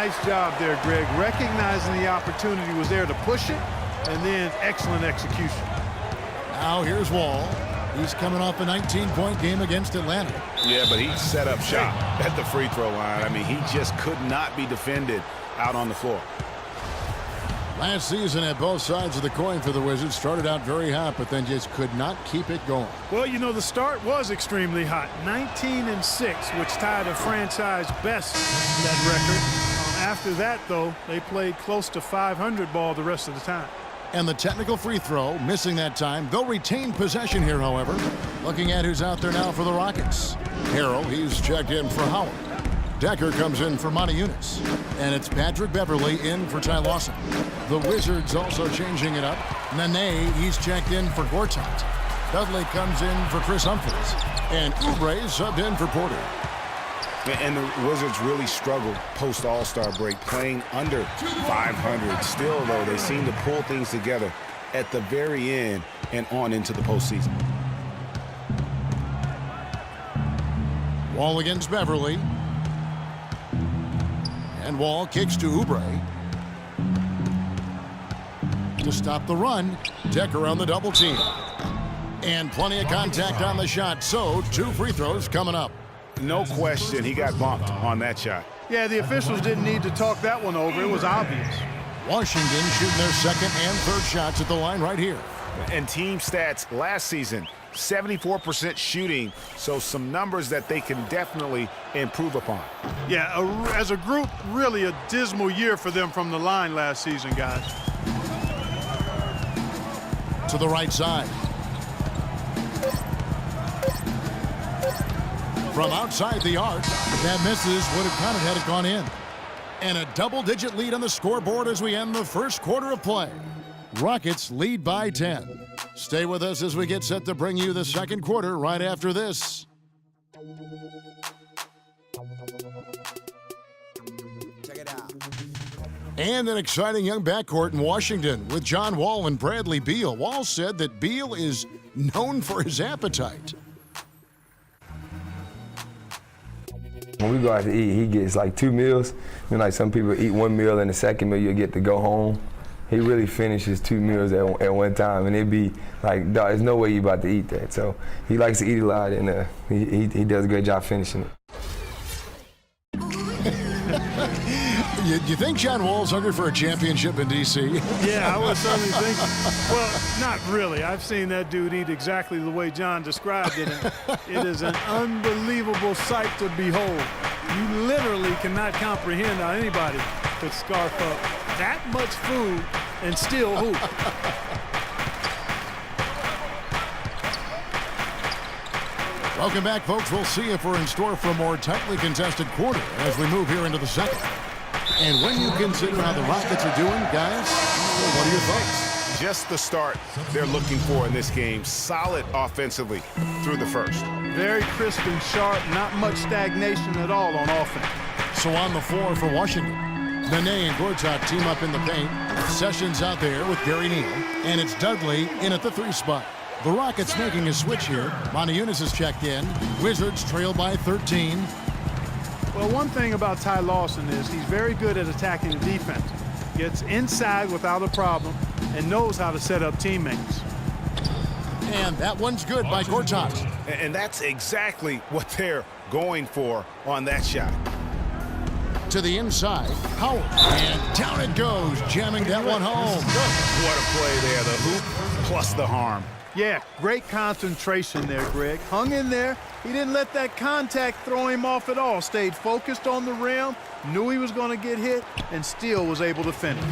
Nice job there, Greg. Recognizing the opportunity was there to push it, and then excellent execution. Now here's Wall. He's coming off a 19-point game against Atlanta. Yeah, but he set up shop at the free throw line. I mean, he just could not be defended out on the floor. Last season at both sides of the coin for the Wizards, started out very hot, but then just could not keep it going. Well, you know, the start was extremely hot. 19-6, which tied a franchise best that record. After that, though, they played close to 500 ball the rest of the time. And the technical free throw, missing that time. They'll retain possession here, however. Looking at who's out there now for the Rockets. Harrell, he's checked in for Howard. Decker comes in for Monty Eunice. And it's Patrick Beverley in for Ty Lawson. The Wizards also changing it up. Nene, he's checked in for Gortat. Dudley comes in for Chris Humphries. And Oubre subbed in for Porter. And the Wizards really struggled post-All-Star break, playing under 500. Still, though, they seem to pull things together at the very end and on into the postseason. Wall against Beverley. And Wall kicks to Oubre. To stop the run, Decker on the double team. And plenty of contact on the shot, so 2 free throws coming up. No question, he got bumped on that shot. Yeah, the officials didn't need to talk that one over. It was obvious. Washington shooting their second and third shots at the line right here. And team stats last season, 74% shooting, so some numbers that they can definitely improve upon. Yeah, as a group, really a dismal year for them from the line last season, guys. To the right side. From outside the arc, that misses, would have counted had it gone in. And a double-digit lead on the scoreboard as we end the first quarter of play. Rockets lead by 10. Stay with us as we get set to bring you the second quarter right after this. Check it out. And an exciting young backcourt in Washington with John Wall and Bradley Beal. Wall said that Beal is known for his appetite. When we go out to eat, he gets like 2 meals. You know, like some people eat 1 meal and the second meal you get to go home. He really finishes 2 meals at one time, and it'd be like, dog, there's no way you about to eat that. So he likes to eat a lot, and he does a great job finishing it. You think John Wall's hungry for a championship in D.C.? Yeah, I was certainly thinking. Well, not really. I've seen that dude eat exactly the way John described it, and it is an unbelievable sight to behold. You literally cannot comprehend how anybody could scarf up that much food and still hoop. Welcome back, folks. We'll see if we're in store for a more tightly contested quarter as we move here into the second. And when you consider how the Rockets are doing, guys, what are your thoughts? Just the start they're looking for in this game. Solid offensively through the first. Very crisp and sharp, not much stagnation at all on offense. So on the floor for Washington, Nene and Gortat team up in the paint. Sessions out there with Gary Neal. And it's Dudley in at the 3 spot. The Rockets making a switch here. Monty Eunice is checked in. Wizards trail by 13. Well, one thing about Ty Lawson is he's very good at attacking the defense. Gets inside without a problem and knows how to set up teammates. And that one's good by Gortat. And that's exactly what they're going for on that shot. To the inside, Howard. And down it goes, jamming that one home. What a play there, the hoop plus the harm. Yeah, great concentration there, Greg. Hung in there. He didn't let that contact throw him off at all. Stayed focused on the rim, knew he was going to get hit, and still was able to finish.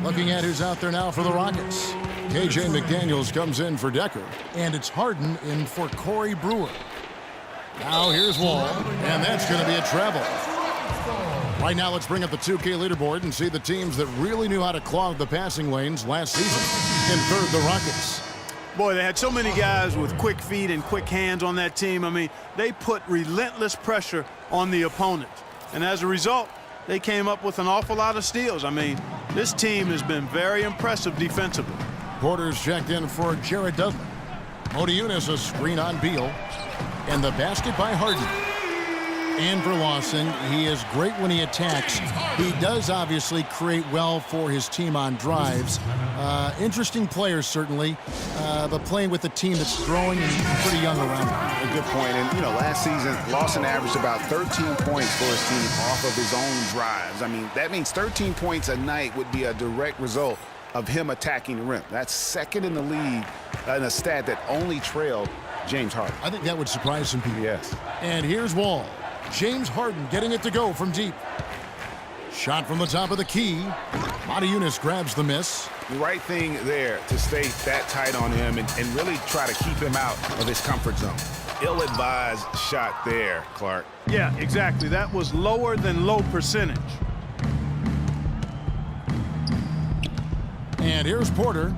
Looking at who's out there now for the Rockets. KJ McDaniels comes in for Decker, and it's Harden in for Corey Brewer. Now here's Wall, and that's going to be a travel. Right now, let's bring up the 2K leaderboard and see the teams that really knew how to clog the passing lanes last season. In third, the Rockets. Boy, they had so many guys with quick feet and quick hands on that team. I mean, they put relentless pressure on the opponent. And as a result, they came up with an awful lot of steals. I mean, this team has been very impressive defensively. Porter's checked in for Jared Dudley. Monty Eunice a screen on Beal. And the basket by Harden. And for Lawson, he is great when he attacks. He does obviously create well for his team on drives. Interesting player, certainly, but playing with a team that's growing and pretty young around him. A good point. And, last season, Lawson averaged about 13 points for his team off of his own drives. I mean, that means 13 points a night would be a direct result of him attacking the rim. That's second in the league in a stat that only trailed James Harden. I think that would surprise some people. Yes. And here's Wall. James Harden getting it to go from deep. Shot from the top of the key. Motiejunas grabs the miss. The right thing there to stay that tight on him and really try to keep him out of his comfort zone. Ill-advised shot there, Clark. Yeah, exactly. That was lower than low percentage. And here's Porter.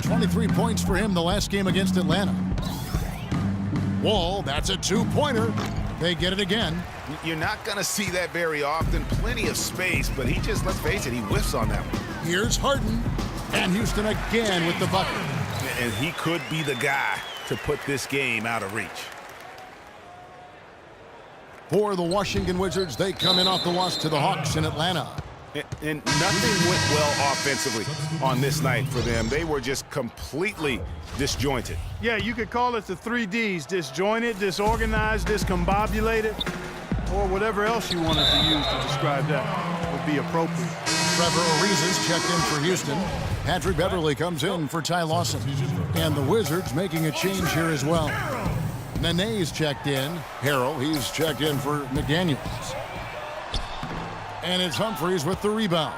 23 points for him the last game against Atlanta. Wall, that's a two-pointer. They get it again. You're not going to see that very often. Plenty of space, but he just, let's face it, he whiffs on that one. Here's Harden. And Houston again with the bucket. And he could be the guy to put this game out of reach. For the Washington Wizards, they come in off the loss to the Hawks in Atlanta. And nothing went well offensively on this night for them. They were just completely disjointed. Yeah, you could call it the 3 Ds: disjointed, disorganized, discombobulated, or whatever else you wanted to use to describe that would be appropriate. Trevor Ariza's checked in for Houston. Patrick Beverley comes in for Ty Lawson. And the Wizards making a change here as well. Nene's checked in. Harrell, he's checked in for McDaniels. And it's Humphries with the rebound.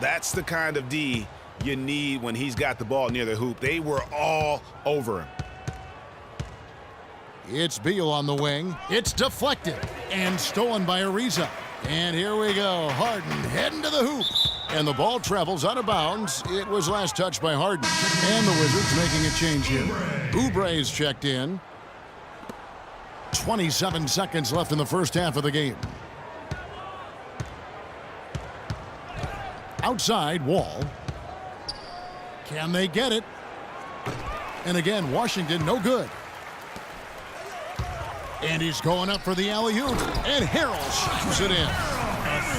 That's the kind of D you need when he's got the ball near the hoop. They were all over him. It's Beal on the wing. It's deflected and stolen by Ariza. And here we go. Harden heading to the hoop. And the ball travels out of bounds. It was last touched by Harden. And the Wizards making a change here. Oubre's checked in. 27 seconds left in the first half of the game. Outside, Wall. Can they get it? And again, Washington, no good. And he's going up for the alley-oop. And Harrell shoots it in.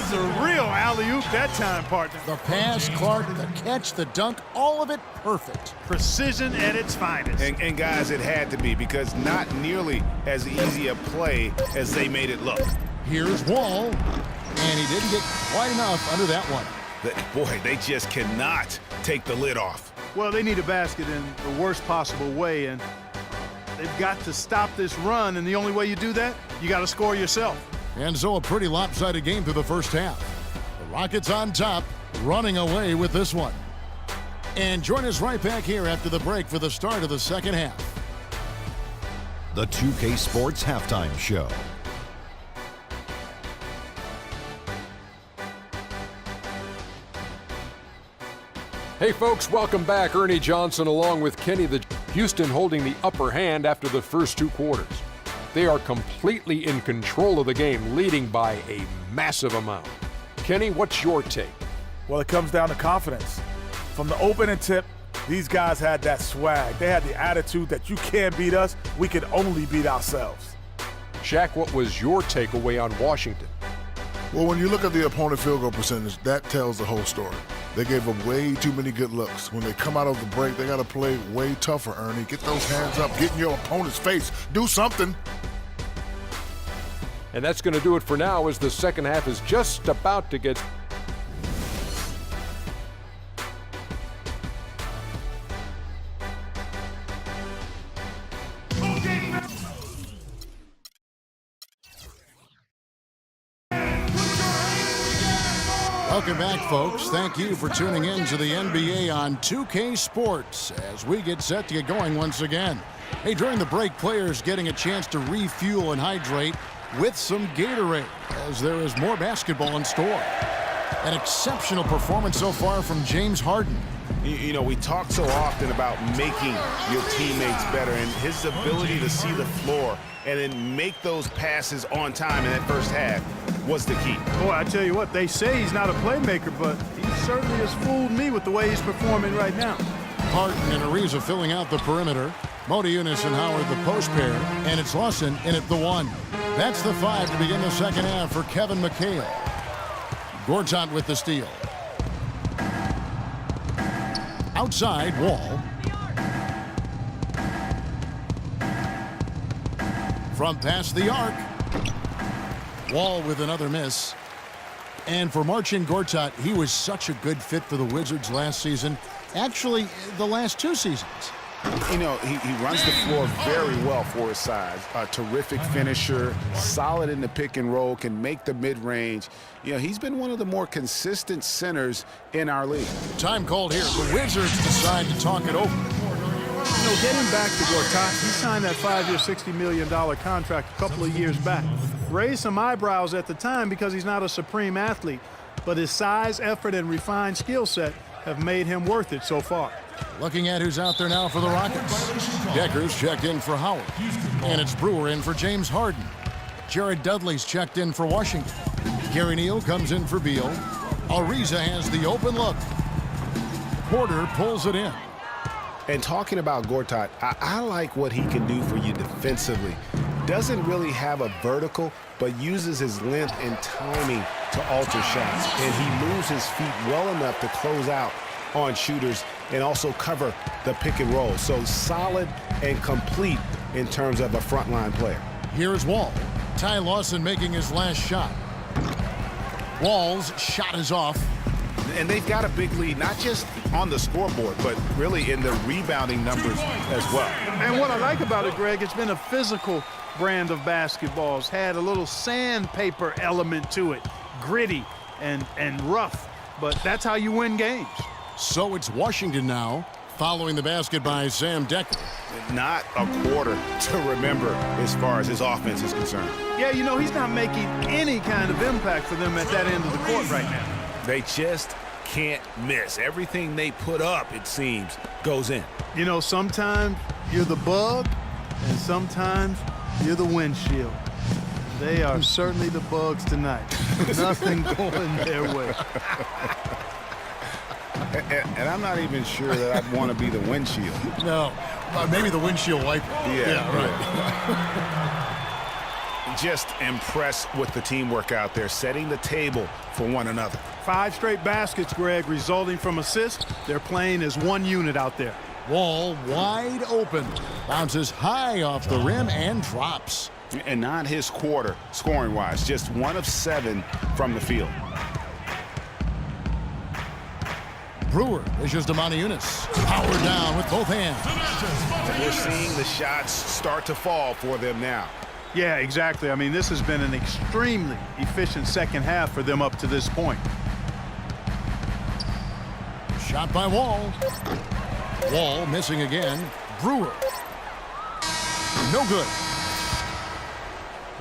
It's a real alley-oop that time, partner. The pass, Clark, the catch, the dunk, all of it perfect. Precision at its finest. And guys, it had to be, because not nearly as easy a play as they made it look. Here's Wall. And he didn't get quite enough under that one. Boy, they just cannot take the lid off. Well, they need a basket in the worst possible way, and they've got to stop this run, and the only way you do that, you got to score yourself. And so a pretty lopsided game through the first half. The Rockets on top, running away with this one. And join us right back here after the break for the start of the second half. The 2K Sports Halftime Show. Hey folks, welcome back. Ernie Johnson along with Kenny. The Houston holding the upper hand after the first 2 quarters. They are completely in control of the game, leading by a massive amount. Kenny, what's your take? Well, it comes down to confidence. From the opening tip, these guys had that swag. They had the attitude that you can't beat us, we can only beat ourselves. Shaq, what was your takeaway on Washington? Well, when you look at the opponent field goal percentage, that tells the whole story. They gave them way too many good looks. When they come out of the break, they got to play way tougher, Ernie. Get those hands up. Get in your opponent's face. Do something. And that's going to do it for now, as the second half is just about to get... Welcome back, folks. Thank you for tuning in to the NBA on 2K Sports as we get set to get going once again. Hey, during the break, players getting a chance to refuel and hydrate with some Gatorade as there is more basketball in store. An exceptional performance so far from James Harden. You know, we talk so often about making your teammates better, and his ability to see the floor and then make those passes on time in that first half was the key. Boy, I tell you what, they say he's not a playmaker, but he certainly has fooled me with the way he's performing right now. Harden and Ariza filling out the perimeter. Motiejunas and Howard the post pair, and it's Lawson in at the 1. That's the 5 to begin the second half for Kevin McHale. Gortat with the steal. Outside, Wall. From past the arc. Wall with another miss. And for Marcin Gortat, he was such a good fit for the Wizards last season. Actually, the last 2 seasons. You know, he runs the floor very well for his size. A terrific finisher, solid in the pick and roll, can make the mid-range. You know, he's been one of the more consistent centers in our league. Time called here. The Wizards decide to talk it over. You know, getting back to Gortat, he signed that 5-year, $60 million contract a couple of years back. Raised some eyebrows at the time because he's not a supreme athlete, but his size, effort, and refined skill set have made him worth it so far. Looking at who's out there now for the Rockets. Decker's checked in for Howard. And it's Brewer in for James Harden. Jared Dudley's checked in for Washington. Gary Neal comes in for Beal. Ariza has the open look. Porter pulls it in. And talking about Gortat, I like what he can do for you defensively. Doesn't really have a vertical, but uses his length and timing to alter shots. And he moves his feet well enough to close out on shooters and also cover the pick and roll. So solid and complete in terms of a frontline player. Here's Wall. Ty Lawson making his last shot. Wall's shot is off. And they've got a big lead, not just on the scoreboard, but really in the rebounding numbers as well. And what I like about it, Greg, it's been a physical brand of basketball. It's had a little sandpaper element to it, gritty and rough, but that's how you win games. So it's Washington now, following the basket by Sam Dekker. Not a quarter to remember as far as his offense is concerned. Yeah, you know, he's not making any kind of impact for them at that end of the court right now. They just can't miss. Everything they put up, it seems, goes in. You know, sometimes you're the bug, and sometimes you're the windshield. They are certainly the bugs tonight. Nothing going their way. And I'm not even sure that I'd want to be the windshield. No, maybe the windshield wiper. Yeah, right. Just impressed with the teamwork out there, setting the table for one another. 5 straight baskets, Greg, resulting from assists. They're playing as one unit out there. Wall wide open. Bounces high off the rim and drops. And not his quarter, scoring-wise. Just 1 of 7 from the field. Brewer dishes to Moniunas. Power down with both hands. We're seeing the shots start to fall for them now. Yeah, exactly. I mean, this has been an extremely efficient second half for them up to this point. Shot by Wall. Wall missing again. Brewer. No good.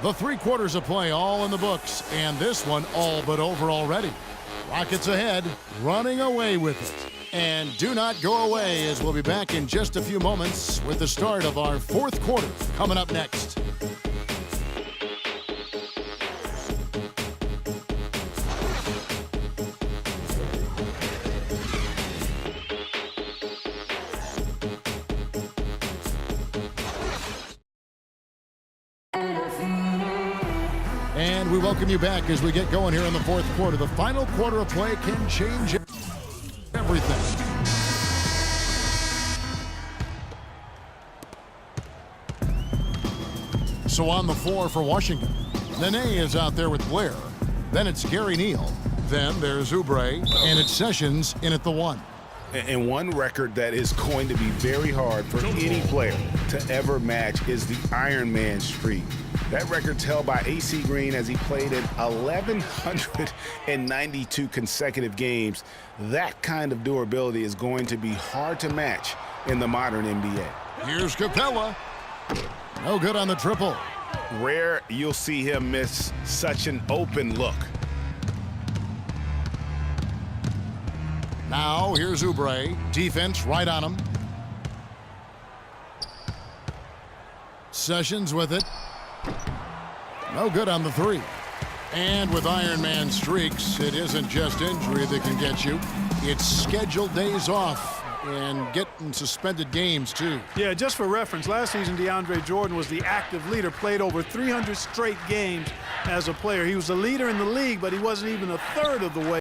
The 3 quarters of play all in the books, and this one all but over already. Rockets ahead, running away with it. And do not go away, as we'll be back in just a few moments with the start of our 4th quarter coming up next. And we welcome you back as we get going here in the 4th quarter. The final quarter of play can change everything. So on the floor for Washington, Nene is out there with Blair. Then it's Gary Neal. Then there's Oubre, and it's Sessions in at the 1. And one record that is going to be very hard for any player to ever match is the Iron Man streak. That record's held by AC Green as he played in 1,192 consecutive games. That kind of durability is going to be hard to match in the modern NBA. Here's Capella. No good on the triple. Rare you'll see him miss such an open look. Now here's Oubre. Defense right on him. Sessions with it. No good on the 3. And with Iron Man streaks, it isn't just injury that can get you. It's scheduled days off and getting suspended games, too. Yeah, just for reference, last season DeAndre Jordan was the active leader, played over 300 straight games as a player. He was the leader in the league, but he wasn't even a third of the way.